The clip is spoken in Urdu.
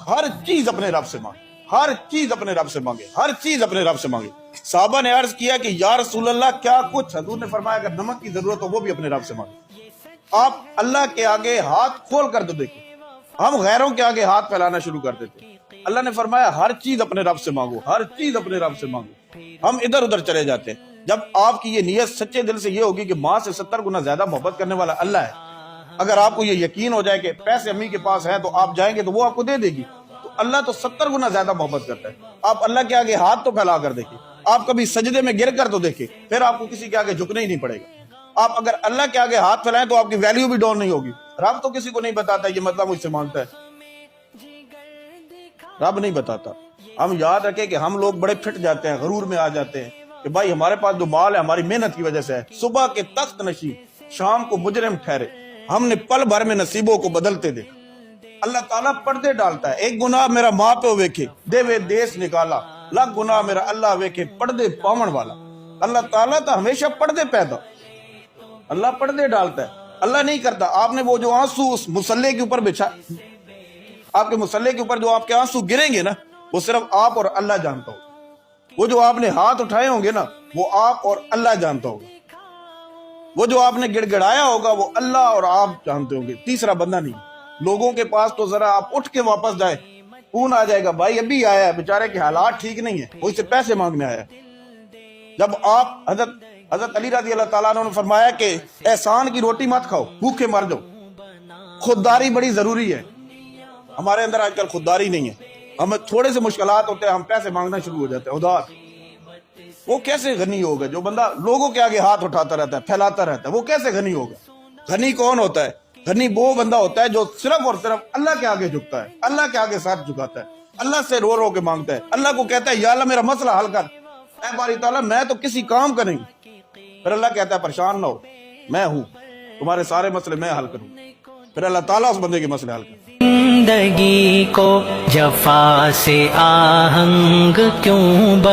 ہر چیز اپنے رب سے مانگے، ہر چیز اپنے رب سے مانگے، ہر چیز اپنے رب سے مانگے۔ صحابہ نے عرض کیا کہ یا رسول اللہ کیا کچھ؟ حضور نے فرمایا اگر نمک کی ضرورت ہو وہ بھی اپنے رب سے مانگے۔ آپ اللہ کے آگے ہاتھ کھول کر تو دیکھیں، ہم غیروں کے آگے ہاتھ پھیلانا شروع کر دیتے۔ اللہ نے فرمایا ہر چیز اپنے رب سے مانگو، ہر چیز اپنے رب سے مانگو۔ ہم ادھر ادھر چلے جاتے ہیں۔ جب آپ کی یہ نیت سچے دل سے یہ ہوگی کہ ماں سے 70 گنا زیادہ محبت کرنے والا اللہ ہے، اگر آپ کو یہ یقین ہو جائے کہ پیسے امی کے پاس ہیں تو آپ جائیں گے تو وہ آپ کو دے دے گی، تو اللہ تو 70 گنا زیادہ محبت کرتا ہے۔ آپ اللہ کے آگے ہاتھ تو پھیلا کر دیکھیں، آپ کبھی سجدے میں گر کر تو دیکھیں، پھر آپ کو کسی کے آگے جھکنا ہی نہیں پڑے گا۔ آپ اگر اللہ کے آگے ہاتھ پھیلائیں تو آپ کی ویلیو بھی ڈاؤن نہیں ہوگی۔ رب تو کسی کو نہیں بتاتا یہ مطلب مجھ سے مانگتا ہے، رب نہیں بتاتا۔ ہم یاد رکھیں کہ ہم لوگ بڑے پھٹ جاتے ہیں، غرور میں آ جاتے ہیں کہ بھائی ہمارے پاس جو مال ہے ہماری محنت کی وجہ سے ہے۔ صبح کے تخت نشین شام کو مجرم ٹھہرے، ہم نے پل بھر میں نصیبوں کو بدلتے دیکھا۔ اللہ تعالیٰ پردے ڈالتا ہے۔ ایک گناہ میرا ماں پہ ویکھے دے وے دیس نکالا، لاکھ گناہ میرا اللہ ویکھے پردے پاون والا۔ اللہ تعالیٰ تو ہمیشہ پردے پیدا، اللہ پردے ڈالتا ہے، اللہ نہیں کرتا۔ آپ نے وہ جو آنسو اس مسلح کے اوپر بچھا، آپ کے مسلح کے اوپر جو آپ کے آنسو گریں گے نا، وہ صرف آپ اور اللہ جانتا ہوگا۔ وہ جو آپ نے ہاتھ اٹھائے ہوں گے نا، وہ آپ اور اللہ جانتا ہوگا۔ وہ جو آپ نے گڑ گڑایا ہوگا وہ اللہ اور آپ جانتے ہوں گے، تیسرا بندہ نہیں۔ لوگوں کے پاس تو ذرا آپ اٹھ کے واپس جائیں، فون آ جائے گا بھائی ابھی آیا ہے، بیچارے کے حالات ٹھیک نہیں ہے، وہ اس سے پیسے مانگنے آیا ہے۔ جب آپ حضرت علی رضی اللہ تعالیٰ عنہ نے فرمایا کہ احسان کی روٹی مت کھاؤ، بھوکے مر جاؤ۔ خودداری بڑی ضروری ہے، ہمارے اندر آج کل خودداری نہیں ہے۔ ہمیں تھوڑے سے مشکلات ہوتے ہیں ہم پیسے مانگنا شروع ہو جاتے ہیں، ادھار۔ وہ کیسے غنی ہوگا جو بندہ لوگوں کے آگے ہاتھ اٹھاتا رہتا ہے، پھیلاتا رہتا ہے؟ وہ کیسے غنی ہوگا؟ غنی کون ہوتا ہے؟ غنی وہ بندہ ہوتا ہے جو صرف اور صرف اللہ کے آگے جھکتا ہے، اللہ کے آگے سر جھکاتا ہے، اللہ سے رو رو کے مانگتا ہے، اللہ کو کہتا ہے یا اللہ میرا مسئلہ حل کر۔ اے باری تعالیٰ میں تو کسی کام کا نہیں، پھر اللہ کہتا ہے پریشان نہ ہو، میں ہوں، تمہارے سارے مسئلے میں حل کروں۔ پھر اللہ تعالیٰ اس بندے کے مسئلے حل کرتا ہے۔ زندگی کو جفا سے آہنگ کیوں